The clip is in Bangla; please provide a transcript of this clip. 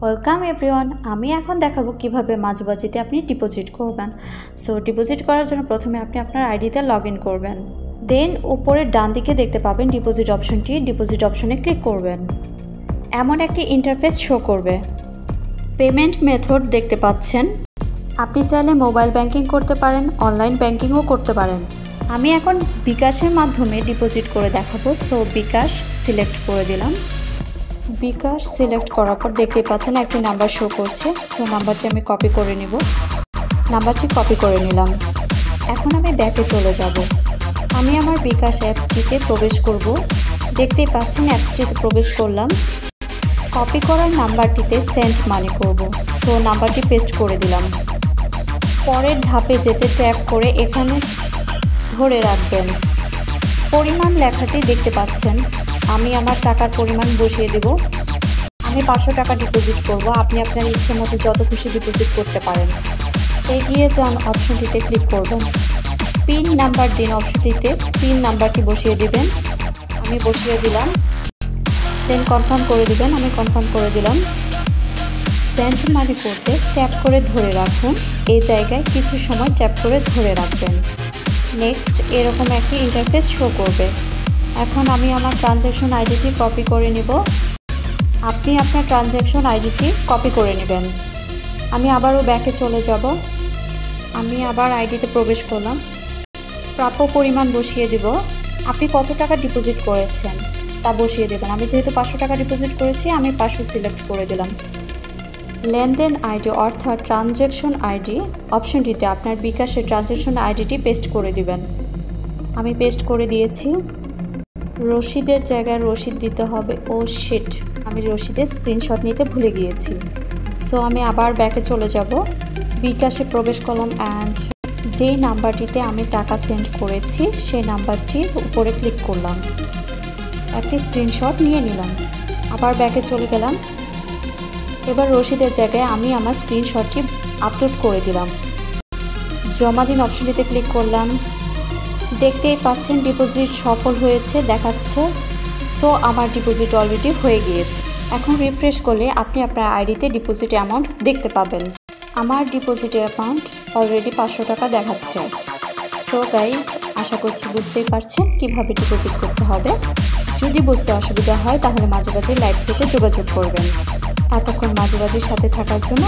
Welcome everyone. আমি এখন দেখাবো কিভাবে মাঝবাজিতে আপনি ডিপোজিট করবেন। সো ডিপোজিট করার জন্য প্রথমে আপনি আপনার আইডিতে লগ ইন করবেন। দেন উপরের ডান দিকে দেখতে পাবেন ডিপোজিট অপশনটি। ডিপোজিট অপশনে ক্লিক করবেন। এমন একটি ইন্টারফেস শো করবে। পেমেন্ট মেথড দেখতে পাচ্ছেন। আপনি চাইলে মোবাইল ব্যাংকিং করতে পারেন, অনলাইন ব্যাংকিংও করতে পারেন। আমি এখন বিকাশের মাধ্যমে ডিপোজিট করে দেখাবো। সো বিকাশ সিলেক্ট করে দিলাম। বিকাশ সিলেক্ট করার পর দেখতে পাচ্ছেন একটি নাম্বার শো করছে। সো নাম্বারটি আমি কপি করে নিব। নাম্বারটি কপি করে নিলাম। এখন আমি ব্যাকে চলে যাব। আমি আমার বিকাশ অ্যাপসটিতে প্রবেশ করব। দেখতেই পাচ্ছেন অ্যাপসটিতে প্রবেশ করলাম। কপি করার নাম্বারটিতে সেন্ড মানি করব। সো নাম্বারটি পেস্ট করে দিলাম। পরের ধাপে যেতে ট্যাপ করে এখানে ধরে রাখবেন। পরিমাণ লেখাটি দেখতে পাচ্ছেন। আমি আমার টাকার পরিমাণ বসিয়ে দেব। আমি 500 টাকা ডিপোজিট করব। আপনি আপনার ইচ্ছে মতো যত খুশি ডিপোজিট করতে পারেন। এগিয়ে যান অপশনটিতে ক্লিক করবেন। পিন নাম্বার দিন অপশনটিতে পিন নাম্বারটি বসিয়ে দিবেন। আমি বসিয়ে দিলাম। দেন কনফার্ম করে দিবেন। আমি কনফার্ম করে দিলাম। সেন্ড মানি করতে ট্যাপ করে ধরে রাখুন। এই জায়গায় কিছু সময় ট্যাপ করে ধরে রাখবেন। নেক্সট এরকম একটি ইন্টারফেস শো করবে। এখন আমি আমার ট্রানজ্যাকশন আইডিটি কপি করে নিব। আপনি আপনার ট্রানজ্যাকশন আইডিটি কপি করে নেবেন। আমি আবারও ব্যাকে চলে যাব। আমি আবার আইডিতে প্রবেশ করলাম। প্রাপ্য পরিমাণ বসিয়ে দিব। আপনি কত টাকা ডিপোজিট করেছেন তা বসিয়ে দেবেন। আমি যেহেতু 500 টাকা ডিপোজিট করেছি, আমি 500 সিলেক্ট করে দিলাম। লেনদেন আইডি অর্থাৎ ট্রানজ্যাকশন আইডি অপশনটিতে আপনার বিকাশের ট্রানজ্যাকশন আইডিটি পেস্ট করে দিবেন। আমি পেস্ট করে দিয়েছি। রসিদের জায়গায় রসিদ দিতে হবে। ও শিট, আমি রসিদের স্ক্রিনশট নিতে ভুলে গিয়েছি। সো আমি আবার ব্যাকে চলে যাব। বিকাশে প্রবেশ করলাম অ্যান্ড যেই নাম্বারটিতে আমি টাকা সেন্ড করেছি সেই নাম্বারটির উপরে ক্লিক করলাম। একটি স্ক্রিনশট নিয়ে নিলাম। আবার ব্যাকে চলে গেলাম। এবার রসিদের জায়গায় আমি আমার স্ক্রিনশটটি আপলোড করে দিলাম। জমা দিন অপশনটিতে ক্লিক করলাম। দেখতেই পাচ্ছেন ডিপোজিট সফল হয়েছে দেখাচ্ছে। সো আমার ডিপোজিট অলরেডি হয়ে গিয়েছে। এখন রিফ্রেশ করলে আপনি আপনার আইডিতে ডিপোজিট অ্যামাউন্ট দেখতে পাবেন। আমার ডিপোজিট অ্যামাউন্ট অলরেডি 500 টাকা দেখাচ্ছে। সো গাইজ, আশা করছি বুঝতেই পারছেন কিভাবে ডিপোজিট করতে হবে। যদি বুঝতে অসুবিধা হয় তাহলে মাঝে মাঝে লাইভ চ্যাটে যোগাযোগ করবেন। এতক্ষণ মাঝে সাথে থাকার জন্য